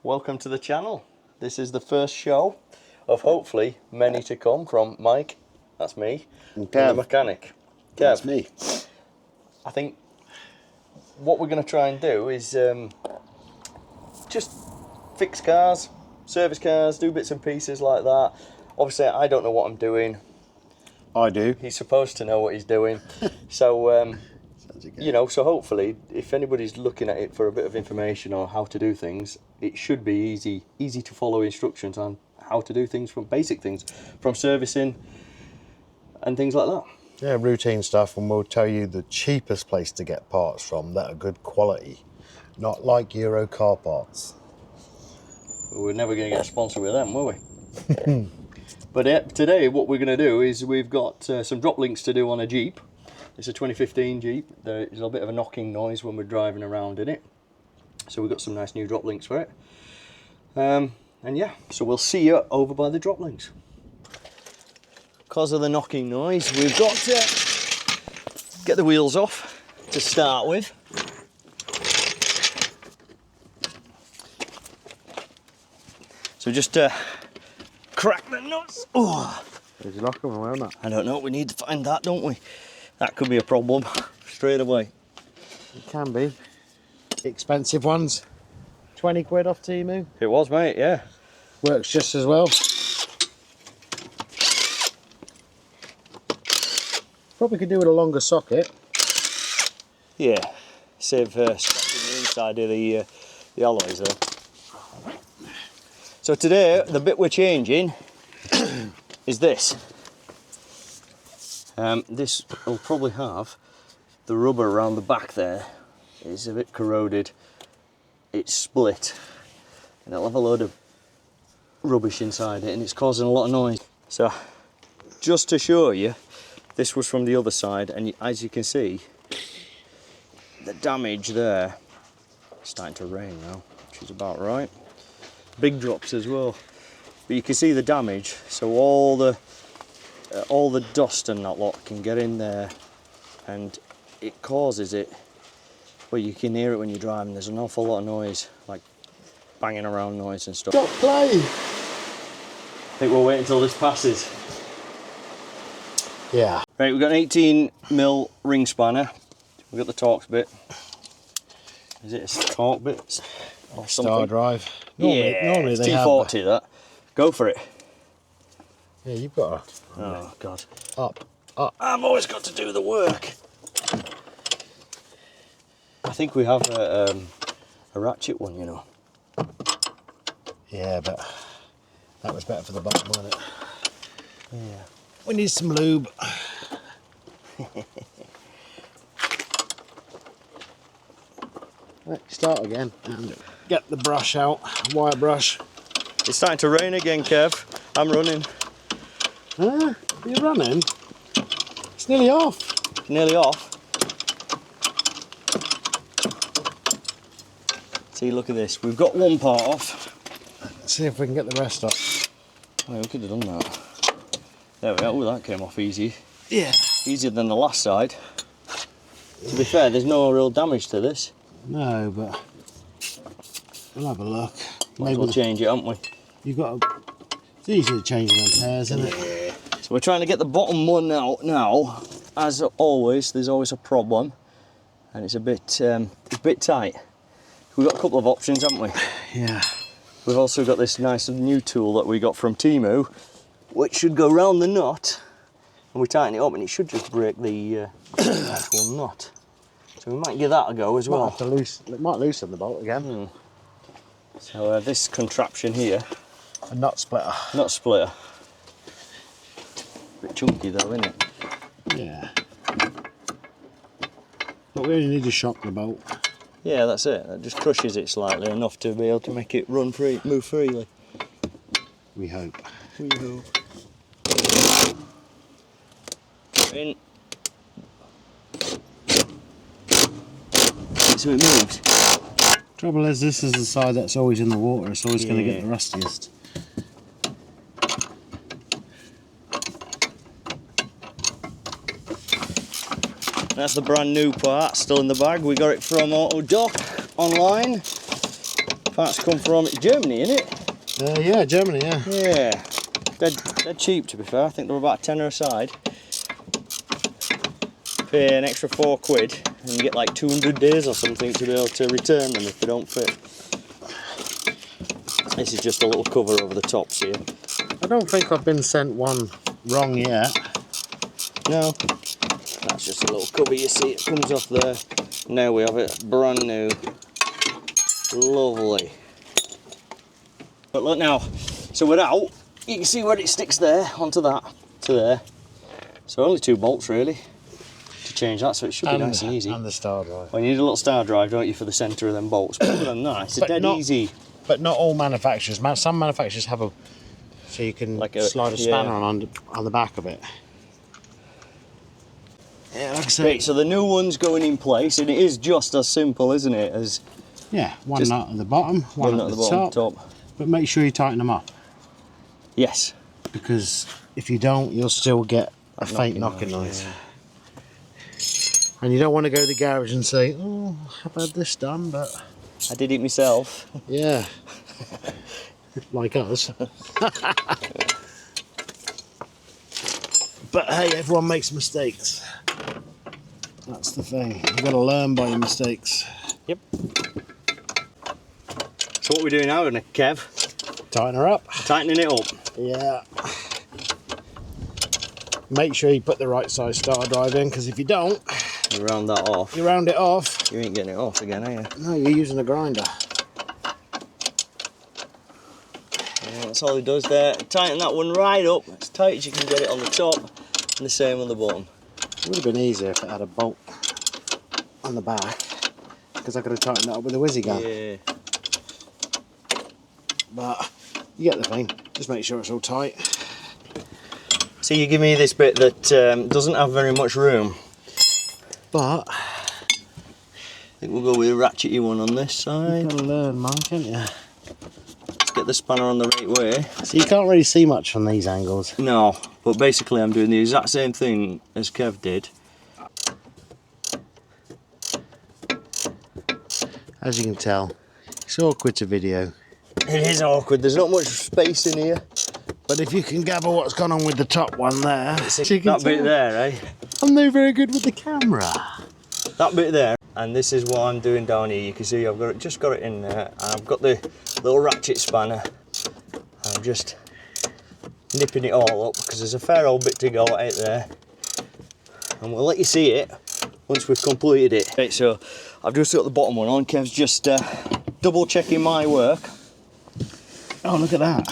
welcome to the channel. This is the first show of hopefully many to come from Mike, that's me, and the mechanic. Kev. That's me. I think what we're going to try and do is just fix cars, service cars, do bits and pieces like that. Obviously I don't know what I'm doing. I do. He's supposed to know what he's doing. So, you know, so hopefully if anybody's looking at it for a bit of information or how to do things, it should be easy to follow instructions on how to do things, from basic things, from servicing and things like that. Yeah, routine stuff, and we'll tell you the cheapest place to get parts from that are good quality, not like Euro car parts. We're never going to get a sponsor with them, will we? But today what we're going to do is we've got some drop links to do on a Jeep. It's a 2015 Jeep. There's a little bit of a knocking noise when we're driving around in it. So we've got some nice new drop links for it. And yeah, so we'll see you over by the drop links. Because of the knocking noise, we've got to get the wheels off to start with. So just crack the nuts. Oh, Did you lock them around that? I don't know, we need to find that, don't we? That could be a problem straight away. It can be. Expensive ones. 20 quid off Temu. It was, mate, yeah. Works just as well. Probably could do with a longer socket. Yeah, save scratching the inside of the alloys there. So today, the bit we're changing is this. This will probably have the rubber around the back there. It's a bit corroded. It's split. And it'll have a load of rubbish inside it, and it's causing a lot of noise. So, just to show you, this was from the other side, and as you can see, the damage there. It's starting to rain now, which is about right. Big drops as well, but you can see the damage. So all the dust and that lot can get in there, and it causes it. Well, you can hear it when you're driving. There's an awful lot of noise, like banging around noise and stuff. Stop play. I think we'll wait until this passes. Yeah. Right, we've got an 18mm ring spanner. We've got the Torx bit. Is it a torque bit or something? Star drive. Normally they T40 have. that. Go for it. Yeah, you've got a. Oh God. Up. I've always got to do the work. I think we have a ratchet one, you know. Yeah, but that was better for the bottom, wasn't it? Yeah. We need some lube. Right, start again and get the brush out, wire brush. It's starting to rain again, Kev. I'm running. Ah, you're running? It's nearly off. Nearly off. See, look at this. We've got one part off. Let's see if we can get the rest up. Oh, we could have done that. There we go. Oh, that came off easy. Yeah. Easier than the last side. To be fair, there's no real damage to this. No, but we'll have a look. Maybe we'll change it, haven't we? You've got to, it's easy to change them in pairs, isn't it? Yeah. So we're trying to get the bottom one out now. As always, there's always a problem, and it's a bit tight. We've got a couple of options, haven't we? Yeah. We've also got this nice new tool that we got from Temu, which should go round the nut, and we tighten it up, and it should just break the actual nut. So we might give that a go as well. It might loosen the bolt again. So this contraption here, A nut splitter. nut splitter. Bit chunky though, isn't it? Yeah. But we only need to shock the bolt. Yeah, that's it. That just crushes it slightly enough to be able to make it run free, move freely. We hope. We hope. In. So it moves. Trouble is, this is the side that's always in the water. It's always going to get the rustiest. That's the brand new part, still in the bag. We got it from Auto Dock online. Parts come from Germany, innit? Yeah, Germany, yeah. Yeah. They're cheap, to be fair. I think they're about a tenner a side. Pay an extra £4 and you get like 200 days or something to be able to return them if they don't fit. This is just a little cover over the top, see? I don't think I've been sent one wrong yet. No. That's just a little cover, you see, it comes off there. Now we have it brand new. Lovely. But look now, so we're out. You can see where it sticks there, onto that, to there. So only 2 bolts really to change that, so it should be nice and easy. And the star drive. Well, you need a little star drive, don't you, for the centre of them bolts. But other than that, it's dead easy. But not all manufacturers. Some manufacturers have a, so you can like slide a spanner on the back of it. Yeah, like I say. Right, so the new one's going in place, and it is just as simple, isn't it? As one nut at the bottom, one at the top. But make sure you tighten them up. Yes. Because if you don't, you'll still get a faint knocking noise. Yeah. And you don't want to go to the garage and say, oh, I've had this done, but I did it myself. Yeah. Like us. But hey, everyone makes mistakes. That's the thing. You've got to learn by your mistakes. Yep. So what are we doing now, Kev? Tighten her up. Tightening it up. Yeah. Make sure you put the right size star drive in, because if you don't, you round that off. You round it off. You ain't getting it off again, are you? No, you're using a grinder. Yeah, that's all it does there. Tighten that one right up, as tight as you can get it on the top, and the same on the bottom. It would have been easier if it had a bolt on the back, because I could have tightened that up with a whizzy gun. Yeah. But you get the thing. Just make sure it's all tight. See, you give me this bit that doesn't have very much room. But I think we'll go with a ratchety one on this side. You gotta learn, man, can't you? Let's get the spanner on the right way. So you can't really see much from these angles. No, but basically I'm doing the exact same thing as Kev did. As you can tell, it's awkward to video. It is awkward, there's not much space in here. But if you can gather what's gone on with the top one there, that bit there, eh? I'm no very good with the camera. That bit there, and this is what I'm doing down here. You can see I've got it, just got it in there, and I've got the little ratchet spanner. I'm just nipping it all up because there's a fair old bit to go at it there, and we'll let you see it once we've completed it. Right, so I've just got the bottom one on. Kev's just double checking my work. Oh, look at that.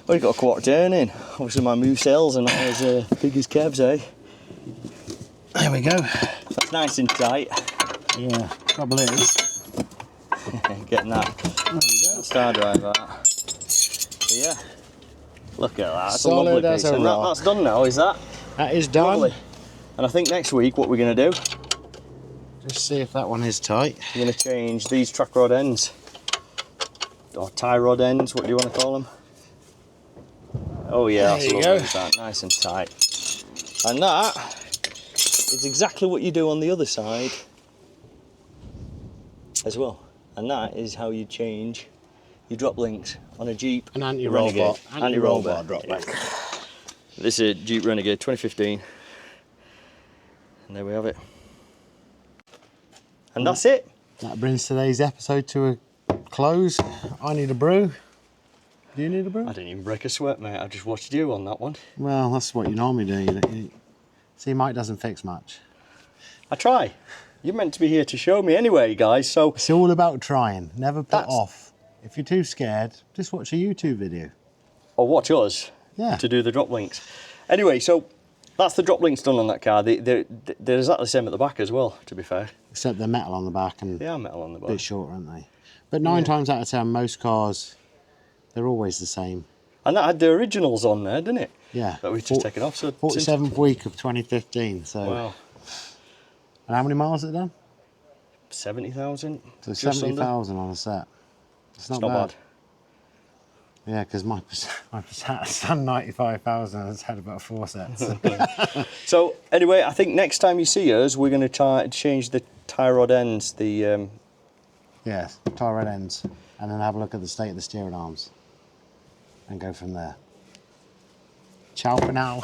Well, you've got a quarter turn in. Obviously my move cells are not as big as Kev's, eh? There we go. That's nice and tight. Yeah, trouble is. Getting that. There we go. Star drive out. But yeah. Look at that. That's Solid a lovely as piece. a And rock. that's done now, is that? That is done. Lovely. And I think next week what we're going to do, Just see if that one is tight. we're going to change these track rod ends. Or tie rod ends, what do you want to call them? Oh yeah, There that's you lovely, go. that, nice and tight. And that is exactly what you do on the other side as well. And that is how you change your drop links on a Jeep An anti-roll bar. Anti-roll bar drop back. Yeah. This is a Jeep Renegade 2015. And there we have it. And that's it. That brings today's episode to a close. I need a brew. Do you need a brew? I didn't even break a sweat, mate. I just watched you on that one. Well, that's what you normally do. See, Mike doesn't fix much. I try. You're meant to be here to show me anyway, guys, so... It's all about trying. Never put off. If you're too scared, just watch a YouTube video. Or watch us Yeah. to do the drop links. Anyway, so that's the drop links done on that car. They're exactly the same at the back as well, to be fair. Except they're metal on the back and They are metal on the a back. bit shorter, aren't they? But 9 times out of 10, most cars, they're always the same. And that had the originals on there, didn't it? Yeah. That we've just taken off. So 47th week of 2015. So. Wow. And how many miles has it done? 70,000. So Just 70,000 on a set. It's not bad. Yeah, because my Passat's done 95,000 and it's had about 4 sets. So anyway, I think next time you see us, we're going to try to change the tie rod ends, the Yes, tie red ends, and then have a look at the state of the steering arms, and go from there. Ciao for now.